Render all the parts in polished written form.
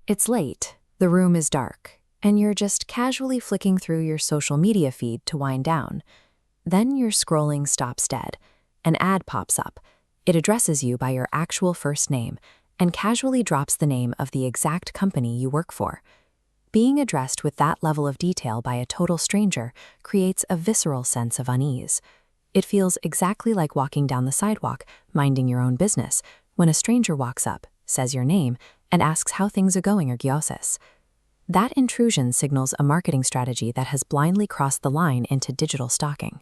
It's late, the room is dark, and you're just casually flicking through your social media feed to wind down. Then your scrolling stops dead. An ad pops up. It addresses you by your actual first name and casually drops the name of the exact company you work for. Being addressed with that level of detail by a total stranger creates a visceral sense of unease. It feels exactly like walking down the sidewalk, minding your own business, when a stranger walks up, says your name, and asks how things are going or gyoses. That intrusion signals a marketing strategy that has blindly crossed the line into digital stalking.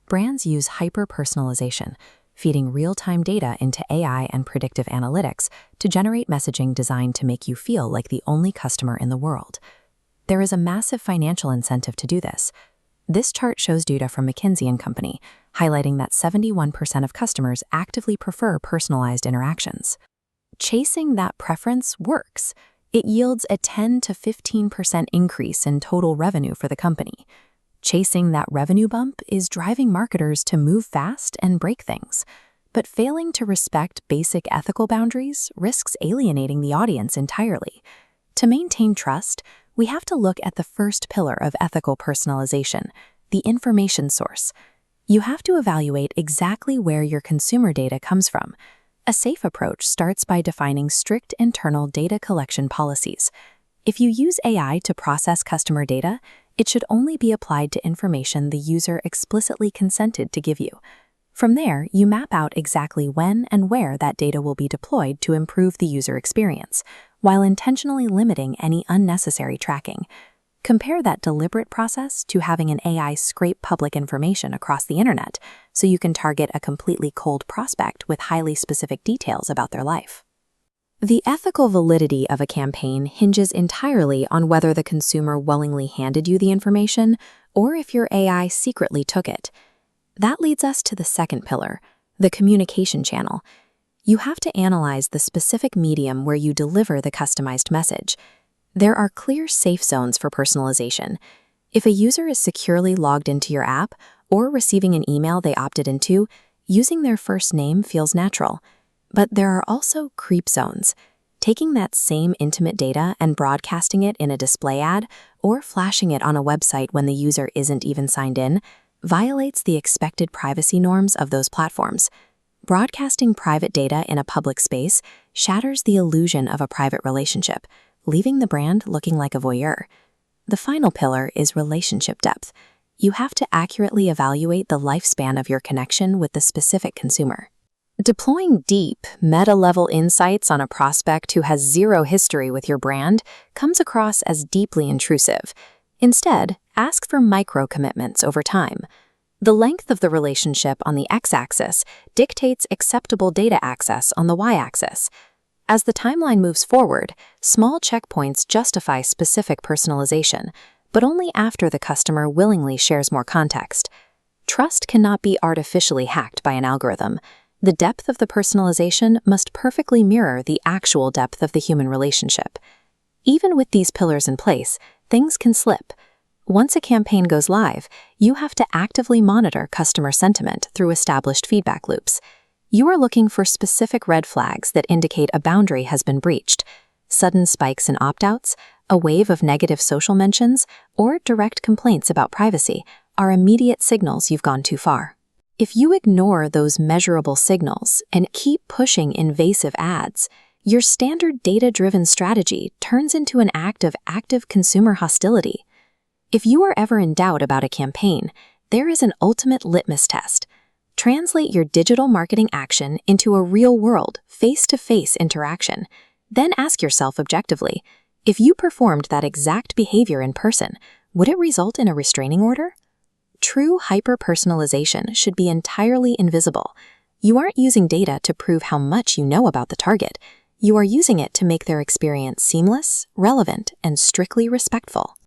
Brands use hyper-personalization, feeding real-time data into AI and predictive analytics to generate messaging designed to make you feel like the only customer in the world. There is a massive financial incentive to do this. This chart shows data from McKinsey & Company, highlighting that 71% of customers actively prefer personalized interactions. Chasing that preference works. It yields a 10 to 15% increase in total revenue for the company. Chasing that revenue bump is driving marketers to move fast and break things. But failing to respect basic ethical boundaries risks alienating the audience entirely. To maintain trust, we have to look at the first pillar of ethical personalization, the information source. You have to evaluate exactly where your consumer data comes from. A safe approach starts by defining strict internal data collection policies. If you use AI to process customer data, it should only be applied to information the user explicitly consented to give you. From there, you map out exactly when and where that data will be deployed to improve the user experience, while intentionally limiting any unnecessary tracking. Compare that deliberate process to having an AI scrape public information across the internet so you can target a completely cold prospect with highly specific details about their life. The ethical validity of a campaign hinges entirely on whether the consumer willingly handed you the information or if your AI secretly took it. That leads us to the second pillar, the communication channel. You have to analyze the specific medium where you deliver the customized message. There are clear safe zones for personalization. If a user is securely logged into your app or receiving an email they opted into, using their first name feels natural. But there are also creep zones. Taking that same intimate data and broadcasting it in a display ad or flashing it on a website when the user isn't even signed in violates the expected privacy norms of those platforms. Broadcasting private data in a public space shatters the illusion of a private relationship, leaving the brand looking like a voyeur. The final pillar is relationship depth. You have to accurately evaluate the lifespan of your connection with the specific consumer. Deploying deep, meta-level insights on a prospect who has zero history with your brand comes across as deeply intrusive. Instead, ask for micro-commitments over time. The length of the relationship on the x-axis dictates acceptable data access on the y-axis. As the timeline moves forward, small checkpoints justify specific personalization, but only after the customer willingly shares more context. Trust cannot be artificially hacked by an algorithm. The depth of the personalization must perfectly mirror the actual depth of the human relationship. Even with these pillars in place, things can slip. Once a campaign goes live, you have to actively monitor customer sentiment through established feedback loops. You are looking for specific red flags that indicate a boundary has been breached. Sudden spikes in opt-outs, a wave of negative social mentions, or direct complaints about privacy are immediate signals you've gone too far. If you ignore those measurable signals and keep pushing invasive ads, your standard data-driven strategy turns into an act of active consumer hostility. If you are ever in doubt about a campaign, there is an ultimate litmus test. Translate your digital marketing action into a real-world, face-to-face interaction. Then ask yourself objectively, if you performed that exact behavior in person, would it result in a restraining order? True hyper-personalization should be entirely invisible. You aren't using data to prove how much you know about the target. You are using it to make their experience seamless, relevant, and strictly respectful.